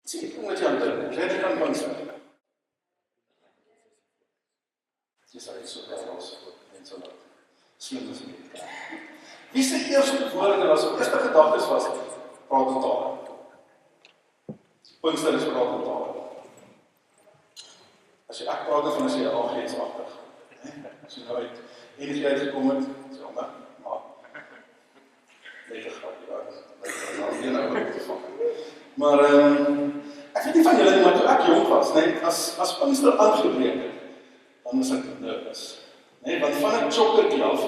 Sien jy wat jy aan dink? Jy het kan Pinkster. Jy sê dit so daaroor en so dat. Slim is nie. Wie se eerste woorde was, eerste gedagtes was, praat in tale. Pinkster is praat in tale. As jy ek praat van as jy al geesagtig. As jy nou uit enige uitgekom het, so maar net te graag, maar ek weet nie van julle nie, maar toe ek jong was, as Pinkster aangebreek het, dan was ek nervus. Want van 'n chokkertjie af,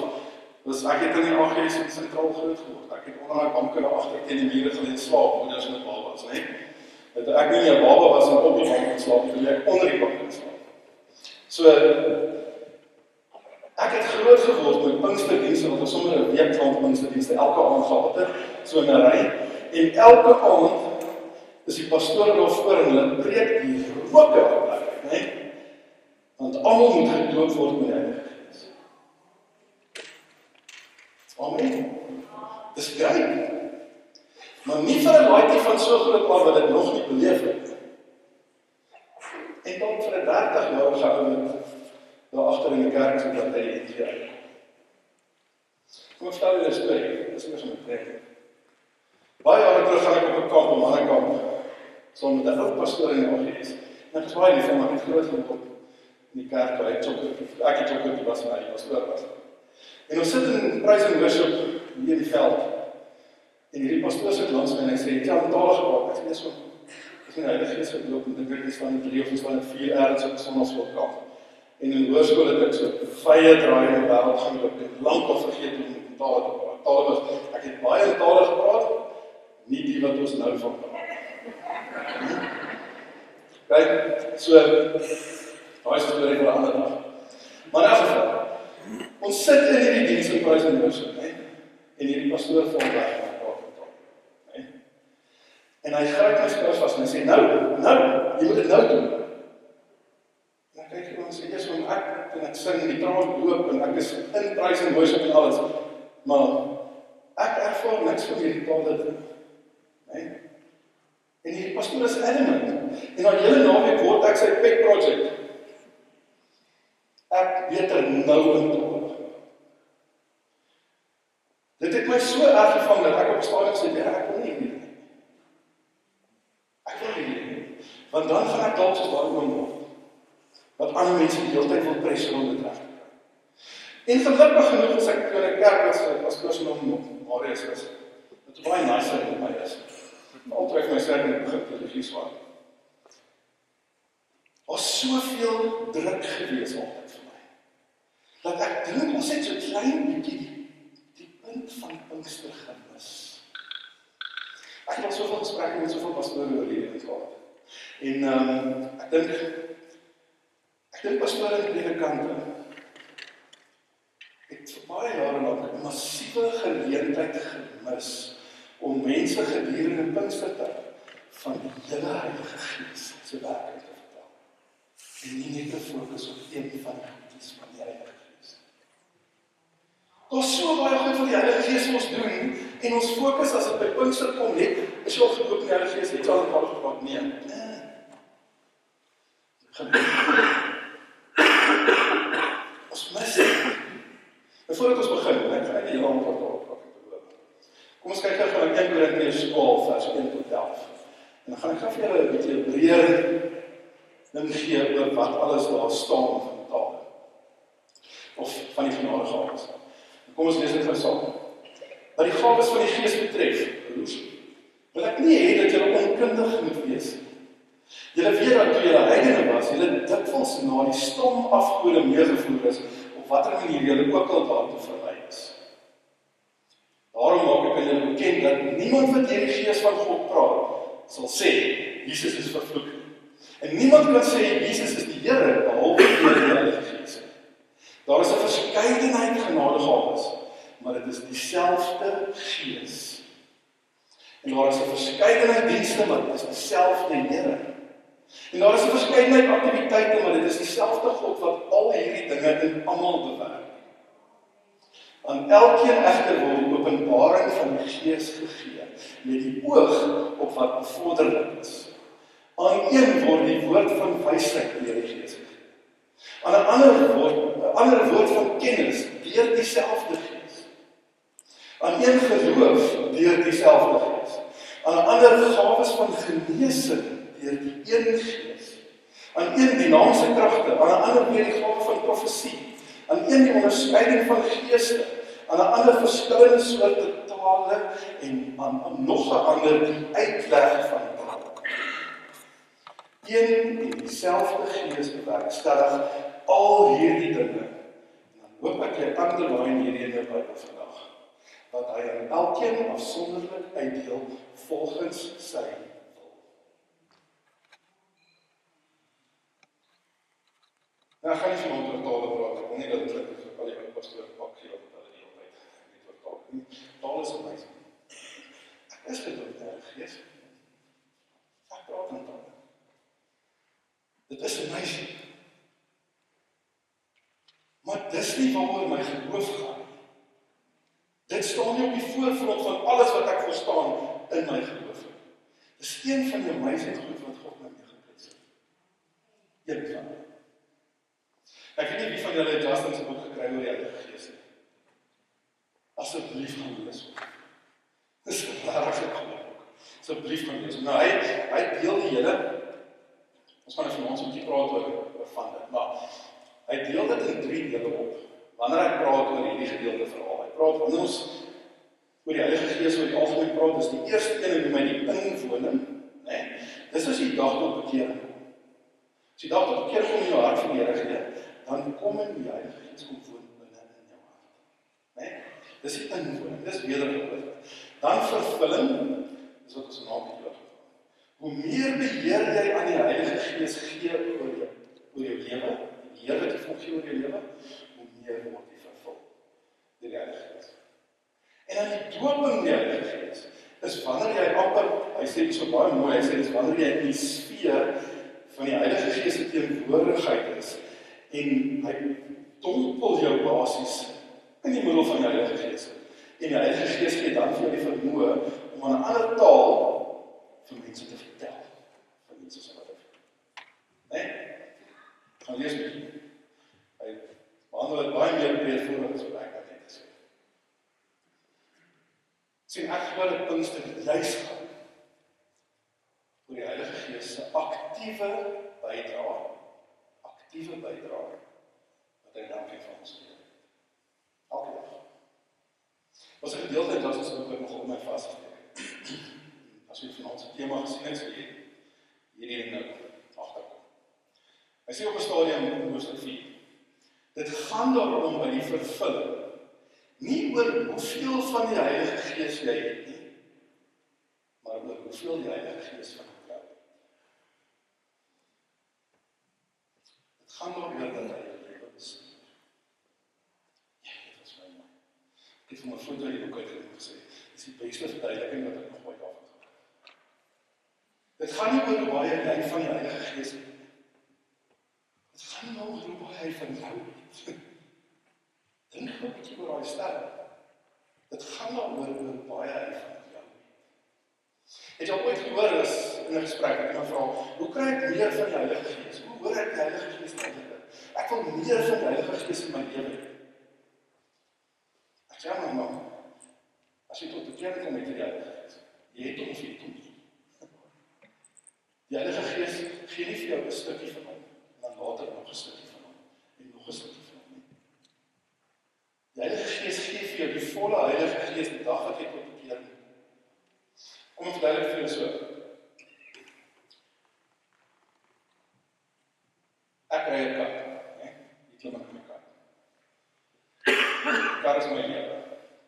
ek het in die AGS in sentraal groot geword. Ek het onder my bank agter teen die mure gelê slaap, moeders met babas, Dat ek nie 'n baba was en op die bank geslaap het, ek onder die bank geslaap. So, ek het groot geword met Pinksterdienste, want ons sommer 'n week van Pinksterdienste elke aand gehad het, so in 'n ry, en elke aand is die pastoor daar voor en hulle preek die roke op, want almal moet gedoop word met die Heilige Gees. Amen. Dis great. Maar nie vir 'n laaitjie van so groot aan wat dit nog nie beleef het. En dan vir 'n 30-jarige ou daar agter in die kerk so dat hy het. Kom ek stel jy 'n storie, dis eers 'n preek. Baie jare terug gaan ek op 'n kamp, 'n mannenkamp, saam met 'n ou pastoor in die AGS. En ek was baie lief vir hom, ek het groot geword in die kerk waar ek het chokkertjie was waar hy pastoor was. En ons sit in praise and worship hier in die veld. En hierdie pastoor sit langs my en hy sê, "Ja, met tale gepraat." Ek sê, "Dis so. Ek sien Heilige Gees geloop en dink ek is van 3 of is van 4 ergens op 'n sonnaskoolkamp." En in hoërskool het ek so vye draai in die wêreld geloop en lankal vergeet om in tale te praat. Tale was, ek het baie in tale gepraat, nie die wat ons nou van praat. Kyk, so, daai is storie vir 'n ander dag. Maar in elk geval, ons sit in hierdie diens in praise and worship, en hierdie pastoor val weg. En hy gryp my skouers vas en hy sê, nou, jy moet dit nou doen. En dan kyk ek en sê, eers om ek sing en die traal loop en ek is in praise and worship en alles. Maar ek ervaar niks van hierdie taal dit. En hierdie pastoor is adamant. En na hele naweek word ek sy pet project. Ek weet nou in taal. Dit het my so erg gevang dat ek op stadium sê, ek wil nie hier. Want dan gaan ek dalk soos daai oom word. Wat ander mense die hele tyd wil pressure om dit reg te kry. En gelukkig genoeg as ek in 'n kerk as persoon om Marius is. Dit baie nice met my is. Altyd my sê in die begin religies waar. Was soveel druk gewees altyd vir my. Dat ek dink ons het so klein bietjie die punt van Pinkster gemis. Ek het al soveel gesprekke met soveel pastore oor hierdie gehad. En ek dink pastoor en predikante het vir baie jare lank 'n massiewe geleentheid gemis om mense gedurende Pinkstertyd van die hele Heilige Gees se werking te vertel. En nie net te fokus op een van die goedjies van die Heilige Gees. Daar's so baie goed wat die Heilige Gees ons doen en ons fokus as dit by Pinkster kom net is jy al gedoop in die Heilige Gees, het jy al in taal gepraat? Nee. Ons mis dit. En voordat ons begin, ek gaan nie heel lang praat. Kom ons kyk gou van 1 Korintiërs 12 vers 1 tot 11. En dan gaan ek gou vir julle 'n bietjie breër ding gee oor wat alles daar staan van tale. Of van die genadegawes. Kom ons lees dit gou saam. Wat die gawes van die Gees betref, broers, wil ek nie hê dat julle onkundig moet wees. Julle weet dat toe julle heidene was, julle dikwels na die stom afgode meegevoer is, op watter manier julle ook al daartoe verlei is. Daarom maak ek aan julle bekend dat niemand wat deur die Gees van God praat, sal sê, Jesus is vervloek. En niemand kan sê, Jesus is die Here, behalwe deur die Heilige Gees. Daar is 'n verskeidenheid genadegawes, maar dit is dieselfde Gees. En daar is 'n verskeidenheid dienste, maar dit is dieselfde Here. En daar is 'n verskeidenheid aktiwiteite, maar dit is dieselfde God wat al hierdie dinge in almal bewerk. Aan elkeen egter word die openbaring van die Gees gegee, met die oog op wat bevorderlik is. Aan een word die woord van wysheid deur die Gees gegee. Aan 'n ander woord van kennis deur dieselfde Gees. Aan een geloof deur dieselfde Gees. Aan 'n ander gawes van genesing deur die een Gees. Aan een dinaamse kragte, aan 'n ander weer die gawe van profesie. Aan een die onderskeiding van geeste, aan 'n ander verskillende soorte tale en aan nog 'n ander die uitleg van tale. Een en dieselfde Gees bewerkstellig al hierdie dinge. En dan hoop ek jy underline hierdie in jou Bybel vandag, wat hy aan elkeen afsonderlik uitdeel volgens sy wil. Nou gaan nie vanaand oor tale praat, ek wil nie dat dit vir al die ou pastoor pak gee op hulle die hele tyd net oor tale nie. Tale is amazing. Ek is gedoopt deur die Gees. Ek praat in tale. Dit is amazing. Maar dis nie waaroor my geloof gaan. Dit staan nie op die voorgrond van alles wat ek verstaan in my geloof. Dis een van die amazing goed wat God met my gebless het. Een van die. Ek weet nie wie van julle Justin se boek gekry oor die Heilige Gees nie. Asseblief gaan lees. Dis 'n regtig goeie boek. Asseblief gaan lees. Nou hy deel die hele, ons gaan van ons 'n bietjie praat oor van dit, maar hy deel dit in 3 dele op. Wanneer hy praat oor hierdie gedeelte verhaal, hy praat wanneer ons oor die Heilige Gees oor die algemeen praat, is die eerste een noem hy die inwoning, né? Dis as jy dag tot bekering kom. As jy dag tot bekering kom in jou hart van die Here gee, dan kom in die Heilige Gees kom woon binne in jou hart. Né? Dis die inwoning, dis wedergeboorte. Dan vervulling, dis wat ons naam het. Hoe meer beheer jy aan die Heilige Gees gee oor jou lewe, die Here wat jy volg oor jou lewe, hoe meer word jy vervul deur die Heilige Gees. En dan die dooping die Heilige Gees is wanneer jy amper, hy sê dit so baie mooi, hy sê dis wanneer jy in die sfeer van die Heilige Gees se teenwoordigheid is en hy dompel jou basies in die middel van die Heilige Gees. En die Heilige Gees gee dan vir jou die vermoë om aan 'n ander taal vir mense te vertel. Vir mense se wat nee? Gaan lees met jy. Hy behandel het baie meer breed voor as wat ek net gesê. Sien ek glo dat Pinkster juis gaan oor die Heilige Gees se aktiewe bydrae wat hy dan vir ons gee. Elke dag. Was 'n gedeelte en dat is ook nog op my vasgesteek. As jy van ons tema gesien het, sal jy hierdie nou agterkom. Hy sê op 'n stadium in Hoofstuk 4. Dit gaan daarom by die vervulling, nie oor hoeveel van die Heilige Gees jy het nie, maar oor hoeveel die Heilige Gees van jou hou. Dit gaan daaroor dat hy jou lewe bestuur. Ja, dit is my mooi. Ek het vir my foto in die boek uitgeneem gesê, dit is die beste verduideliking wat ek nog ooit daarvan gehad het. Dit gaan nie oor hoe baie jy van die Heilige Gees het. Dit gaan nie oor hoe baie hy van jou het. Dink nou 'n bietjie oor daai stelling. Dit gaan daaroor hoe baie hy van jou het. Het jy al ooit gehoor as in 'n gesprek dat iemand vra, hoe kry ek meer van die Heilige Gees? Hoe hoor ek die Heilige Gees in my lewe? Ek wil meer van die Heilige Gees in my lewe hê. Ek sê maar man, as jy tot bekering kom met die Heilige Gees, jy het hom of jy het hom nie. Die Heilige Gees gee nie vir jou 'n stukkie van hom, en dan later nog 'n stukkie van hom, en nog 'n stukkie van hom nie. Die Heilige Gees gee vir jou die volle Heilige Gees die dag wat jy tot bekering kom. Kom ek verduidelik vir jou so. Ek ry 'n kar, né? Jy klim in my kar. Die kar is my lewe.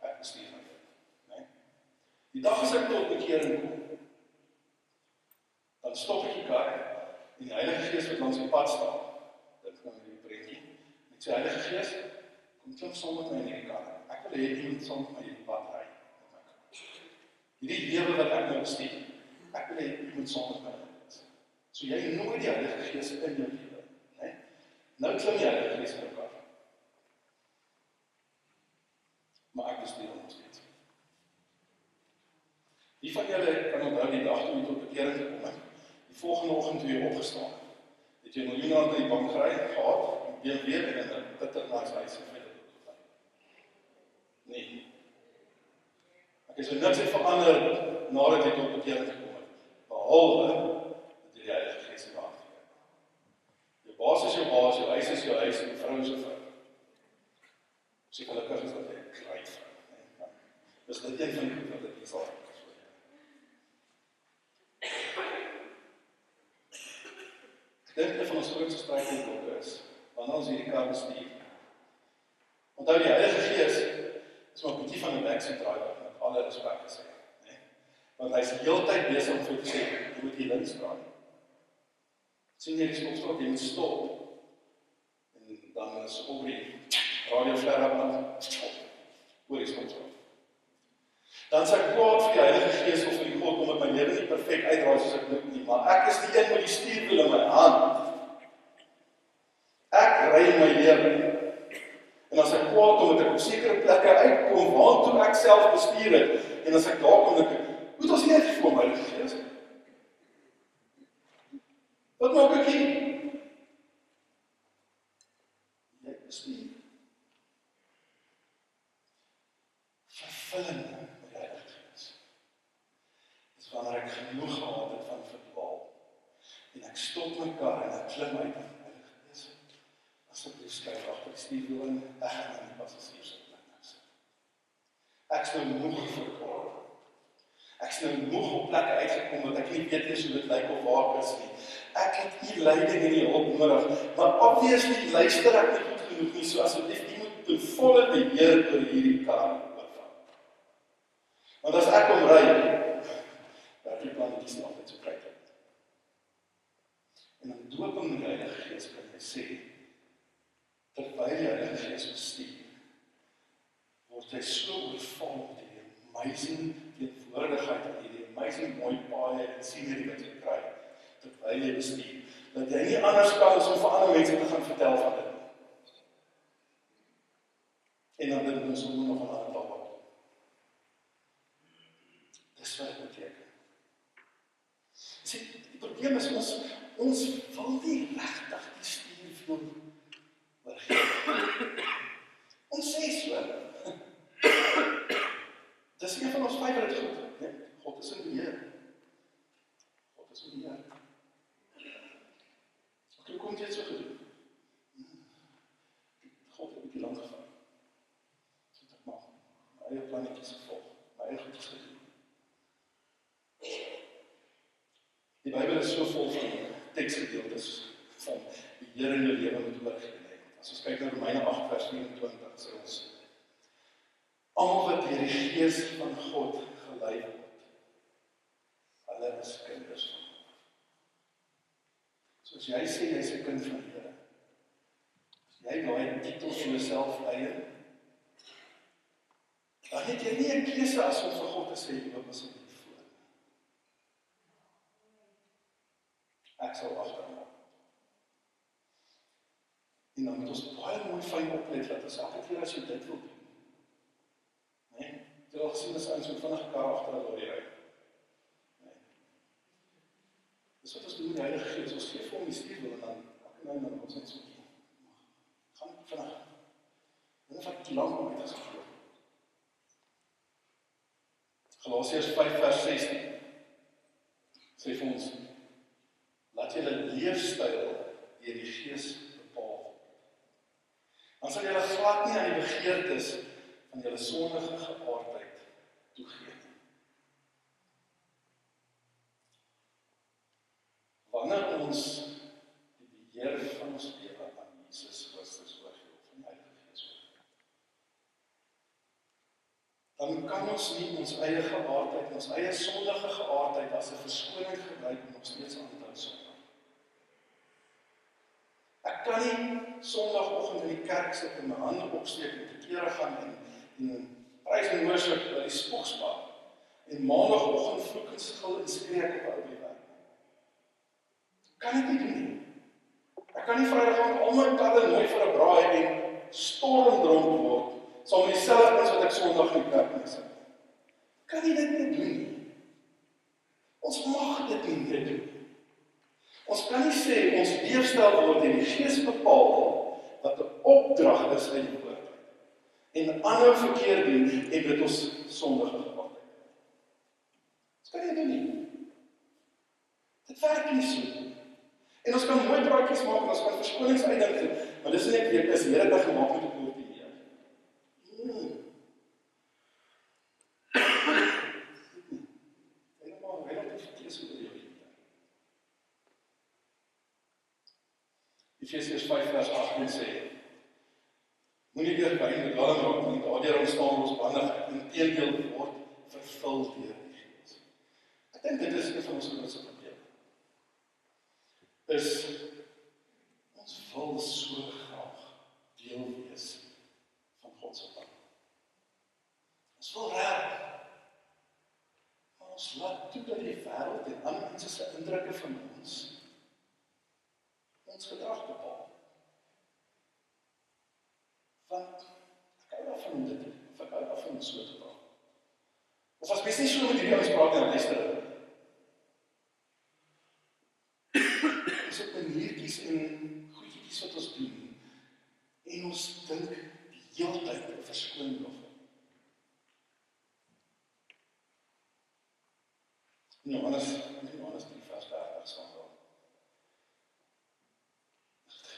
Ek bestuur my lewe, né? Die dag as ek tot bekering kom, dan stop ek die kar en die Heilige Gees wat langs die pad staan. Dit kan die prentjie. Ek sê Heilige Gees, kom klim saam met my in hierdie kar. Ek wil hê iemand saam met my hierdie pad ry met my kar. Hierdie lewe wat ek nou bestuur, ek wil hê iemand saam met my wees. So jy nooi die Heilige Gees in jou lewe, né? Nou klim die Heilige Gees in jou kar. Maar ek bestuur hom nog steeds. Wie van julle kan onthou die dag toe jy tot bekering gekom het? Die volgende oggend toe jy opgestaan het jy miljoen rand in die bank gehad, weer en dit het nice huis en verder doodgevang. Nee. Okay, so niks het verander nadat jy tot bekering gekom het, behalwe dat jy die Heilige Gees in waard gekry het. Jou baas is jou baas, jou huis is jou huis, en jou vrou is jou vrou. So gelukkig is dat jy kry vrou. Dus dit een van die goed wat ek hier sal. Ek dink een van ons grootste struikelblokke is, wanneer ons hierdie kar bestuur. Onthou die Heilige Gees is maar 'n bietjie van 'n backseat driver, met alle respek gesê. Nee? Want hy is die hele tyd besig om vir te sê, jy moet hier links draai. Sien jy die stopstraat, jy moet stop. En dan is op die radio flare op, oor die stopstraat. Dan sê ek kwaad vir die Heilige Gees of vir die God, omdat my lewe nie perfek uitdraai soos ek moet nie, maar ek is die een met die stuurwiel in my hand. Ek ry my lewe. En as ek kwaad omdat ek op sekere plekke uitkom, waartoe ek self bestuur het, en as ek daar kom, moet ons nie uitgevoer, Heilige Gees. Wat maak ek hier? Jy bestuur. Vervulling met die Heilige Gees. Dis wanneer ek genoeg gehad het van verdwaal. En ek stop my kar en ek klim uit en Heilige Gees. Asseblief skryf agter die stuurwiel in, ek gaan in die passasiers sit. Ek is nou genoeg verdwaal. Ek is nou genoeg op plekke uitgekom wat ek nie weet eers hoe dit lyk of waar ek is nie. Ek het u leiding en u hulp nodig, maar obviously luister ek nie goed genoeg nie, so asseblief, u moet ten volle beheer oor hierdie kar oorvat. Want as ek kom ry, werk die plannetjies nie altyd so kruit uit. En in doping met die Heilige Gees kan jy sê, terwyl die Heilige Gees bestuur, word jy so oorval met die amazing teenwoordigheid en die amazing mooi paaie en scenery wat jy kry, terwyl jy bestuur, dat jy nie anders kan as om vir ander mense te gaan vertel van dit. En dan dink ons om nog 'n ander taal wat. Dis wat dit beteken. Sien, die probleem is ons wil nie regtig die stuurwiel oorgee. Ons sê so. Dis een van ons favorite goed, nee? God is in beheer. God is in beheer. Hoe kom jy dit so gedoen? God het 'n bietjie lank gevat. So ek mag my eie plannetjies gevolg, my eie goedjies gedoen. Die Bybel is so vol van teksgedeeltes van die Here in jou lewe moet oorgee. As ons kyk na Romeine 8 vers 24, sê ons, almal wat deur die Gees van God gelei word, hulle is kinders van God. So as jy sê, jy is 'n kind van die Here, as jy daai titel vir jouself eien, dan het jy nie 'n keuse as om vir God te sê, loop asseblief voor. Ek sal agtermaak. En dan moet ons baie mooi fyn oplet, dat ons elke keer as jy dit wil doen, nee, jy al gesien as ons met vinnige kar agter 'n lorry ry. Nee. Dis wat ons doen met die Heilige Gees, ons gee vir hom die stuurwiel en dan ons net so hier. Gaan vinnig. En dan vat jy lank om uit as glo. Galasiërs 5 vers 16 sê vir ons, laat julle leefstyl deur die Gees bepaal. Dan sal julle glad nie aan die begeertes van julle sondige geaardheid toegee nie. Wanneer ons die beheer van ons lewe aan Jesus Christus oorgee, van die Heilige Gees oorgee, dan kan ons nie ons eie geaardheid, ons eie sondige geaardheid as 'n verskoning gebruik om nog steeds aan te hou sondig. Ek kan nie sondagoggend in die kerk sit en my hande opsteek en te kere gaan en prys en worship by die spoegspan en maandagoggend vloek en skil en skree op die werk. Kan ek nie doen nie. Ek kan nie Vrydag aan al my talle nooi vir 'n braai en stormdronk word, saam met dieselfde as wat ek Sondag in die kerk mee sit. Kan nie dit nie doen nie. Ons mag dit nie meer doen. Ons kan nie sê, ons leefstyl word deur die Gees bepaal, wat 'n opdrag is uit die woord. En ander verkeerd doen, en dit ons sondige geword. Dit kan jy doen nie. Dit werk nie so. En ons kan mooi praatjies maak, en ons kan verskonings uitdink, maar dis net weer, is Here dit gemaak met 'n woord die Here. Helemaal nie verkeers oor jou nie. Efesiërs 5 vers 18 sê, moenie deur pyn bedwelm raak nie, daardeur ontstaan losbandigheid, inteendeel word vervul deur die Gees. Ek dink dit is een van ons grootste probleme. Is, ons wil so graag deel wees van God se plan. Ons wil reg, maar ons laat toe dat die wêreld en ander mense se indrukke van ons gedrag bepaal. Want ek hou daarvan om dit te doen, of ek hou daarvan om so te praat. Of as mens nie so met hierdie ouens praat en luister, is dit maniertjies en goedjies wat ons doen, en ons dink die hele tyd 'n verskoning daarvan. Johannes 3 vers 30 staan daar.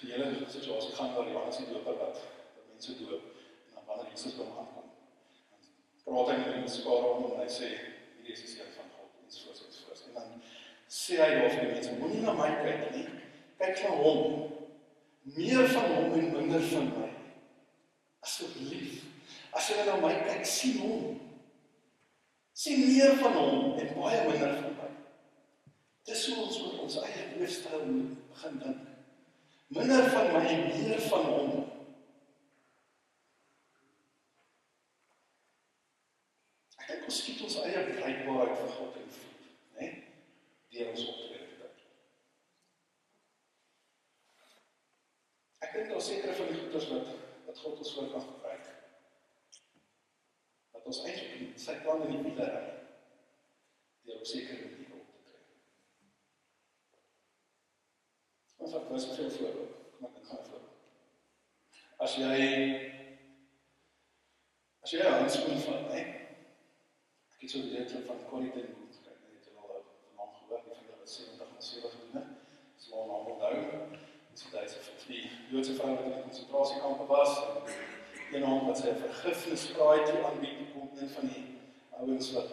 Die hele situasie gaan oor Johannes die Doper wat mense doop, en dan wanneer Jesus by hom aankom, dan praat hy met die skare om en hy sê, hierdie is die seun van God, ensovoorts. En dan sê hy daar vir die mense, moenie na my kyk nie, kyk na hom, meer van hom en minder van my. Asseblief, as jy na my kyk, sien hom. Sien meer van hom en baie minder van my. Dis hoe ons oor ons eie leefstyl moet begin dink. Minder van my en meer van hom. Ek dink ons skiet ons eie bereikbaarheid vir God in voet, né? Deur ons optrede te dink. Ek dink daar sekere van die goeders wat God ons voor kan gebruik. Dat ons eintlik sy plan in die wiele ry, deur op sekere maniere op te tree. Ons het baie veel voorbeeld. Kom ek gaan voor. As jy 'n handskoen vat, hè? Ek het so 'n video van Corrie ten Boom gekyk, net jy al van hom gehoor, die van hulle 70 gedoen het. So hom onthou. Dis die Joodse vrou wat in die konsentrasiekampe was, en een hond wat sy 'n vergifnispraatjie aanbied, die kom een van die ouens wat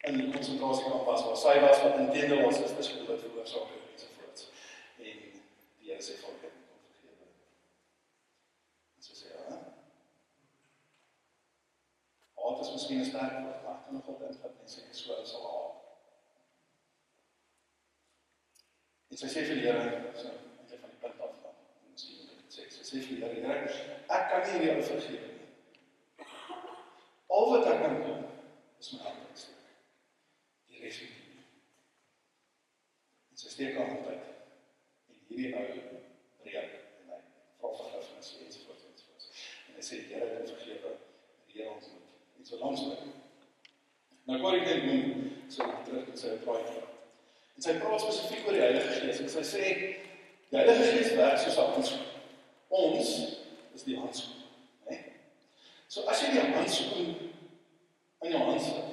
in die konsentrasiekamp was, waar sy was, wat inteendeel was, is dis gedood veroorsaak ensovoorts. En die Here sê vir hom, kom vergewe. En so sê, haat is miskien 'n sterk woord, maar ek kan nog wel dink dat mense net so sal haat. En sy sê vir die Here, so, net van die punt af, en miskien moet ek dit sê, sy sê vir die Here, ek kan nie jou vergewe nie. Al wat ek kan doen, is my hand uitsteek. Die res moet nie. En sy steek haar hand uit, en hierdie ou breek, en hy vra vergifnis, ensovoorts. En hy sê, die Here het hom vergewe, die Here ontmoet, en so langs my. Nou Corrie ten Boom, so terug met sy praatjie. En sy praat spesifiek oor die Heilige Gees, en sy sê, die Heilige Gees werk soos 'n handskoen. Ons is die handskoen. Nee? So as jy die handskoen in jou hand sit,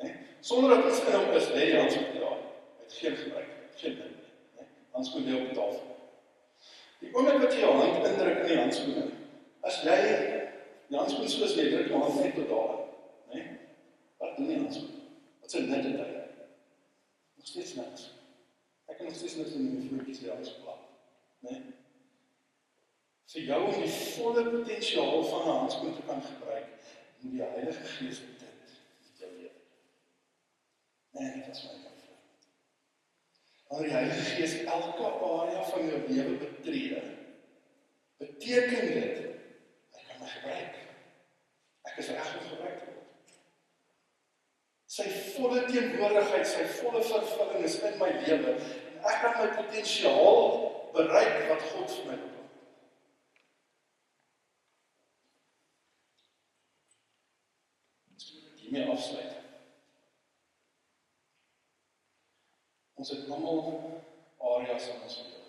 nee? Sonder dat iets in hom is, lê die handskoen daar. Hy het geen gebruik, geen ding nie. Nee? Handskoen lê op die tafel. Die oomblik wat jy jou hand indruk in die handskoen, as jy die handskoen soos jy druk jou hand net tot daar, nee? Wat doen die handskoen? Wat sy net dit? Nog steeds niks. Ek kan nog steeds niks in die voetjies die handskoen laat. Nee? Vir jou om die volle potensiaal van 'n handskoen te kan gebruik, moet die Heilige Gees dit met jou lewe. Nee, dit was my kant. Wanneer die Heilige Gees elke area van jou lewe betree, beteken dit, hy kan my gebruik. Ek is reg om gebruik te word. Sy volle teenwoordigheid, sy volle vervulling is in my lewe, en ek kan my potensiaal bereik wat God vir my beplan. Ons moet hiermee afsluit. Ons het almal areas in ons lewe.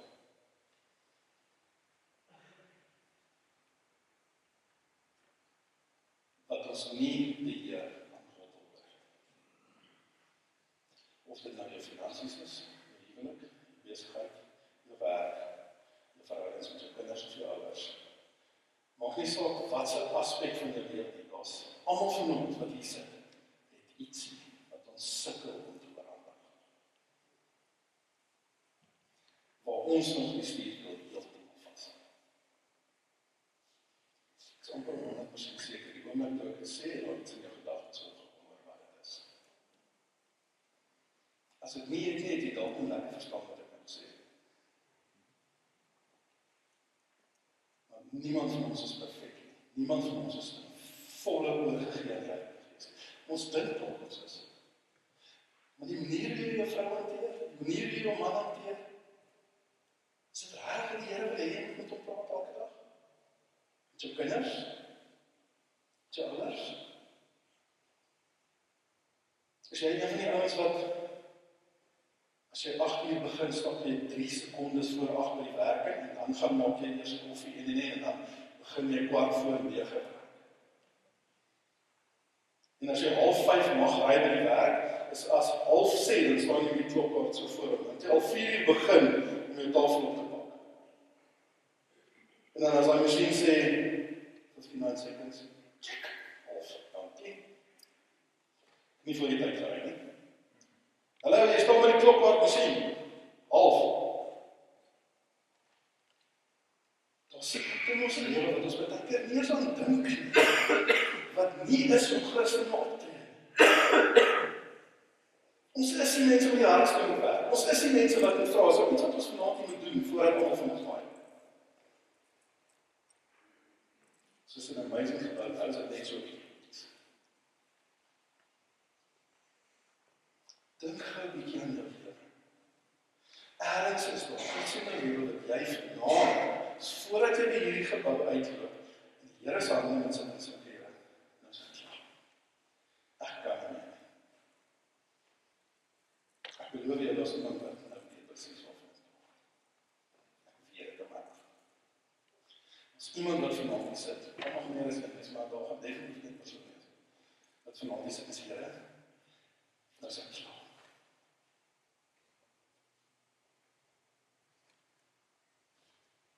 Wat ons nie die Here aan God oor. Of dit nou jou finansies is, jou huwelik, jou besigheid, jou werk, jou verhoudings met jou kinders of jou ouers. Maak nie saak wat se aspek van jou lewe nie, daar's almal van ons wat hier sit, het ietsie wat ons sukkel om te verander. Waar ons nog die stuur wil heeltemal vas. Ek is amper 100% seker, die oomblik toe ek het sê, wat in jou gedagtes oor wat dit is. As ek nie het jy dalk nie lekker verstaan wat ek nou sê. Maar niemand van ons is perfek nie. Niemand van ons is in volle oorgegee aan die Heilige Gees. Ons dink dalk ons is. Maar die manier hoe jy jou vrou hanteer, die manier hoe jy jou man hanteer, is dit reg dat die Here wil hê jy moet met hom praat elke dag? Met jou kinders? Met jou ouers? Is jy een van die ouens wat, as jy 8 uur begin, stap jy 3 sekondes voor 8 by die werk en dan gaan maak jy eers koffie en dan begin jy 9:15. En as jy 4:30 mag ry by die werk, is as 5:30 dan staan jy met die klokkaart so voor hom. Want jy al 4 uur begin om jou tafel op te pak. En dan as die masjien sê 59 seconds, check, dankie. Nie voor die tyd gery nie. Hallo, jy staan met die klokkaart masjien. 9:30. Daar sit in ons lewe wat ons baie keer nie eens aan dink nie. Wat nie is om Christen op te neem. Ons is die mense wat die hardste moet werk. Ons is die mense wat dit vra, is ook iets wat ons vanaand moet doen, voordat ons van ons waai. Soos in 'n amazing gebou, nou is dit net so iets. Dink gou 'n bietjie aan jou lewe. Ergens is daar iets in jou lewe wat jy vanaand, voordat jy by hierdie gebou uitloop, en die Here se hande met sy lewe, nou is dit klaar. Ek kan nie. Ek beloof jy, daar is iemand wat nou weet presies wat ons doen. Ek weet dit maar. As iemand wat vanaand sit, kan nog meer as dit, maar daar gaan definitief nie persoon wees. Wat vanaand sit is Here, nou is dit klaar.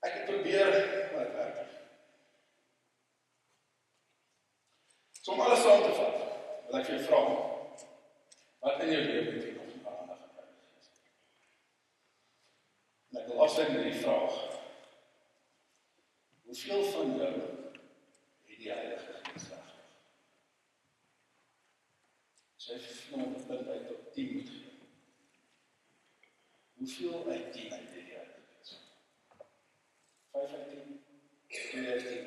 Ek het probeer, maar dit werk nie. So om alles saam te vat, wil ek vir jou vra, wat in jou lewe het jy nog nie aandag aan Heilige Gees? En ek wil afsluit met die vraag, hoeveel van jou het die Heilige Gees regtig? As jy vanaand 'n punt uit op 10 moet gee, hoeveel uit 10 uit die Heilige Gees? 5 uit 10, 2 uit 10,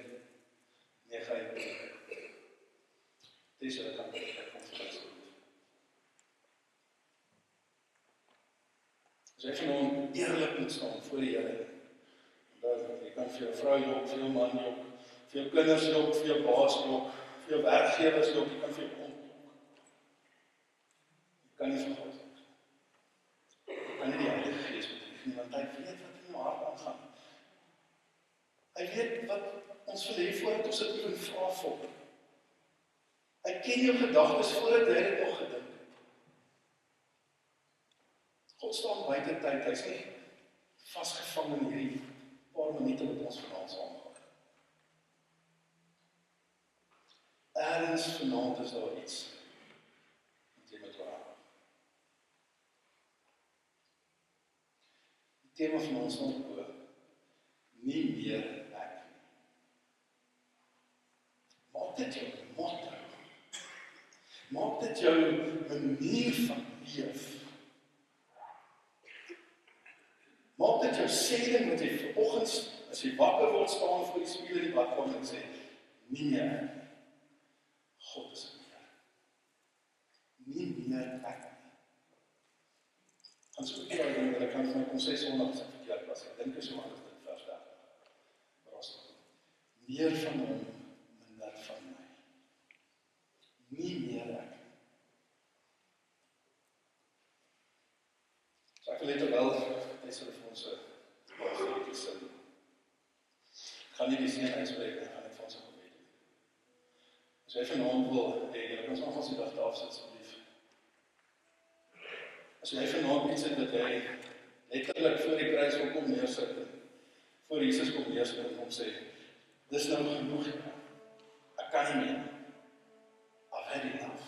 9 uit 10. Dis wat dan ek konfirmasie doen. As jy vanaand eerlik moet staan voor die Here, dan jy kan vir jou vrou jok, vir jou man jok, vir jou kinders jok, vir jou baas jok, vir jou werkgewers jok, jy kan vir jou hond jok. Jy kan nie vir God jok. Jy kan nie die Heilige Gees bedrieg nie, want hy weet wat in jou hart aangaan. Hy weet wat ons wil hê voordat ons dit even vra vir. Hy ken jou gedagtes voordat jy dit nog gedink het. God staan buite tyd, hy is nie vasgevang in hierdie paar minute wat ons vanaand saamgaan. Ergens vanaand is daar iets wat jy moet oorhaal. Die tema van ons nog nie meer ek nie. Maak dit jou motto. Maak dit jou manier van leef. Maak dit jou sêding wat jy vanoggend, as jy wakker word, staan voor die spieël in die badkamer en sê, nie meer ek nie. God is meer. Nie meer ek nie. Gaan so keer doen, dat ek kan van kom 600 as ek verkeerd was. Ek dink is so anders dit vers 30. Meer van hom, minder van my. Nie meer ek. Ek wil net terwyl hy sê vir ons 'n baie sin. Ek gaan nie die seën uitspreek nie, ek gaan net vir ons 'n gebed doen. As jy vanaand wil hê, jy ons alvast die ligte afsit asseblief. As jy vanaand iets het wat jy letterlik voor die kruis wil kom neersit, voor Jesus kom neersit en hom sê, dis nou genoeg, ek kan nie meer. I've had enough.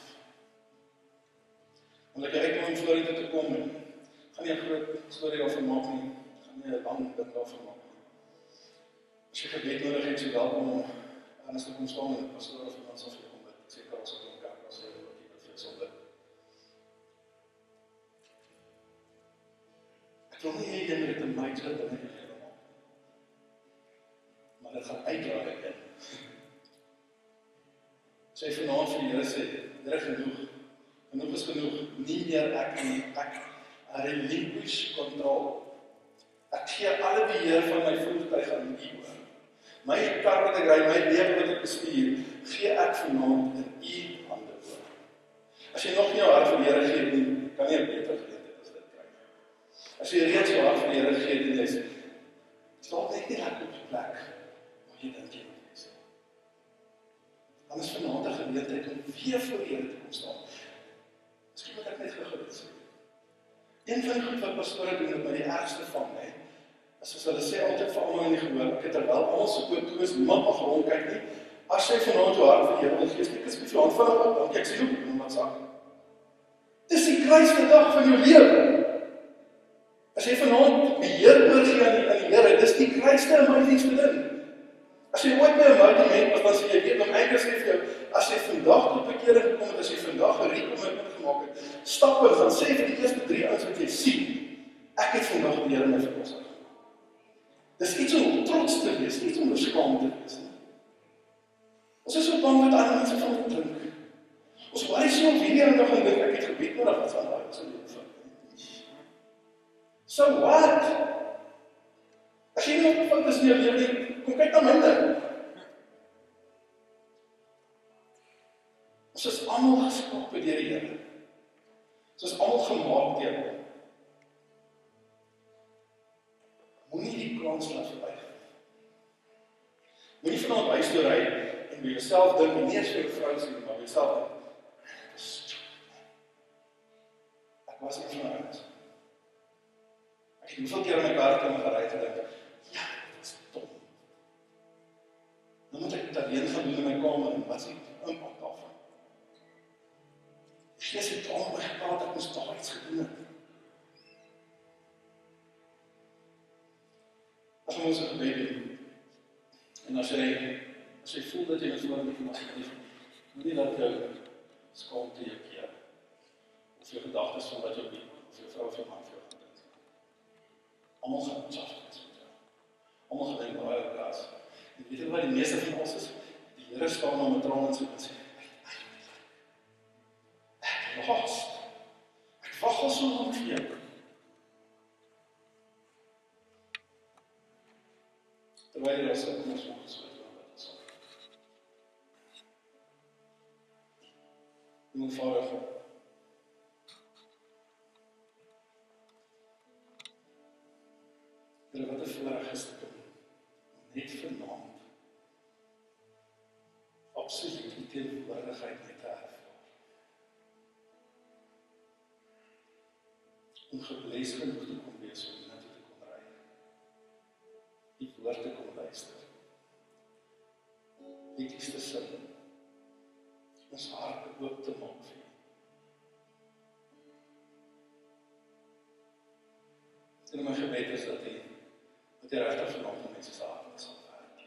Omdat jy uitkom om voor te kom en gaan nie 'n groot storie daarvan maak nie, gaan nie 'n lang ding daarvan maak nie. As jy gebed nodig het, so welkom om anders te kom staan en pastoor of iemand sal vir jou kom bid. Ek seker as ek kom kerk, as jy wat jy vir jou sal bid. Ek wil nie hê jy moet 'n major ding in jou lewe maak. Maar dit gaan uitdraai in. As jy vanaand vir die Here sê, Here genoeg. Genoeg is genoeg, nie meer ek nie, ek relinquish control. Ek gee alle beheer van my voertuig aan U oor. My kar wat ek ry, my lewe wat ek bestuur, gee ek vanaand in U hande oor. As jy nog nie jou hart vir die Here gee nie, kan jy 'n beter geleentheid as dit kry. As jy reeds jou hart vir die Here gee en jy sê, staan net nie lekker op die plek, waar jy dink jy moet wees. Dan is vanaand 'n geleentheid om weer voor die Here te kom staan. Miskien moet ek net gebed sê. Een van die goed wat pastore doen, wat my die ergste van my, is as hulle sê altyd vir almal in die gehoor, ek het terwyl almal se oë toe is, niemand mag rondkyk nie, as jy vanaand jou hart vir die Here wil gee, steek asseblief jou hand vinnig op, dan kyk sy hoe, en wat sak. Dis die kruisste dag van jou lewe. As jy vanaand beheer oorgee aan die Here, dis die kruisste amazingste ding. As jy ooit by 'n monument was, dan sê jy weet, om eintlik sê vir jou, as jy vandag tot bekering gekom het, as jy vandag 'n recommitment gemaak het, stap en gaan sê vir die eerste 3 ouens wat jy sien, ek het vandag die Here my verlos gemaak. Dis iets om trots te wees, iets om beskaamd te wees. Ons is so bang wat ander mense van ons dink. Ons worry so om hierdie ander gaan dink, ek het gebed nodig, wat sal daai se lewe. So what? As jy nog fout is in jou lewe, kom kyk na myne. Ons is almal geskep deur die Here. Ons is almal gemaak deur hom. Moenie die kans laat verbygaan. Moenie vanaand huis toe ry en by jouself dink, nie eens vir jou vrou sê, maar by jouself dink, ek was nie van ouens. Ek het hoeveel keer in my kar kom gery en dink, ja, dit is dom. Dan moet ek dit alleen gaan doen in my kamer, en wat is die impak daarvan? Ek lees het al my gepraat, ek moes daar iets gedoen het. As ons 'n gebed doen, en as jy voel dat jy met woorde kom asseblief, moenie dat jou skaamte jou keer, of jou gedagtes van wat jou bied, of jou vrou of jou man vir jou gaan dink. Almal gaan ons afwees met jou. Almal gaan dink, baie kaas. En weet jy wat die meeste van ons is? Die Here staan na met trane in sy oë en sê, ek lost. Ek wag al so lank vir jou. Terwyl jy daar sit, ons mag gesluit aan wat ons sal. Mijn Vader, Here, wat 'n voorreg is dit om net vanaand absoluut die teenwoordigheid net te ervaar. Om gebless genoeg te kom wees om na toe te kom ry. Die woord te kom luister. Liedjies te sing. Ons harte oop te maak vir U. En my gebed is dat U regtig vanaand aan mense se harte sal werk.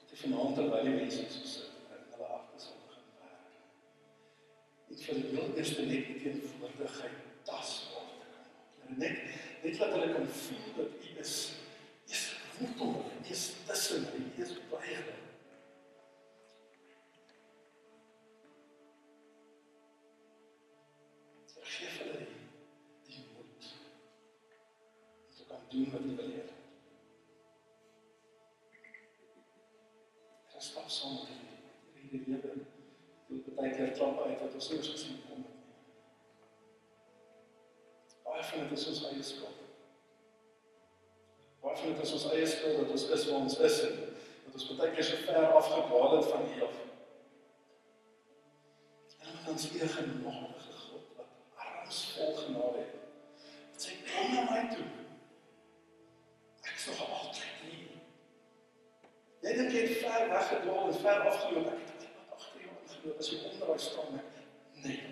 Dat U vanaand terwyl die mense so sit, in hulle harte sal begin werk. En vir die heel eerste net die teenwoordigheid tasbaar te kan maak. Net dat hulle kan voel dat U is rondom hulle, U is tussen hulle, U is by hulle. Geef hulle die moed om te kan doen wat U wil hê. Ek stap saam met U in die lewe. Ek wil baie keer klappe uit wat ons nie eens gesien kom het nie. dit is ons eie skuld? Baie van dit is ons eie skuld dat ons is waar ons is en dat ons baie keer so ver afgedwaal het van hier af. En dan ons weer genadige God wat armsvol genade het. Wat sê, kom na my toe. Ek is nog altyd hier. Jy dink jy het ver weggedwaal en ver afgeloop, ek het iemand agter jou ingeloop, as jy onder daai staan, ek, nee.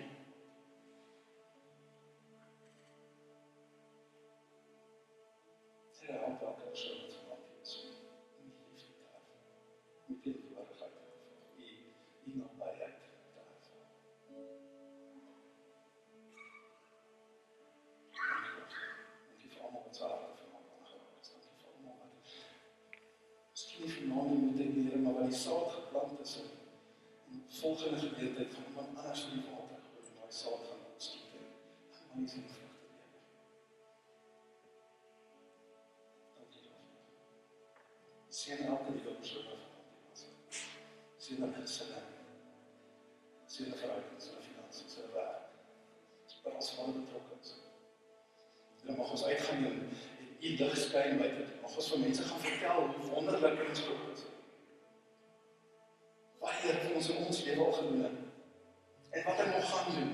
Sy help elke persoon wat verwant is, om die liefde te ervaar, om die teenwoordigheid te ervaar, die nabyheid te ervaar. Dankie vir almal wat sy harte vanaand aangeraak is, dankie vir almal wat miskien nie vanaand nie moet ek Here, maar wat die saad geplant is en volgende geleentheid gaan iemand anders in die water gehoor en die saad gaan ontskiet en amazing vrugte lewer. Dankie daarvoor. Seën elke liewe persoon wat vanaand hier was. Seën hulle gesinne, seën hulle verhoudings, hulle finansies, hulle werk. By ons van betrokke is. Dan mag ons uitgaan en die lig skyn buite toe. Mag ons vir mense gaan vertel hoe wonderlik ons God is. Wat hy vir ons in ons lewe al gedoen het. En wat hy nog gaan doen.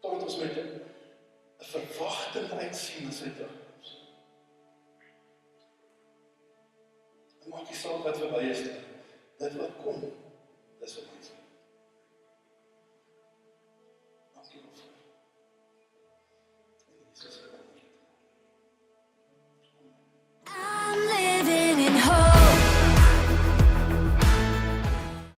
Totdat ons met 'n verwagting uitsien na sy terugkoms. En maak die saak wat verby is, dit wat kom, dis wat ons. Dankie.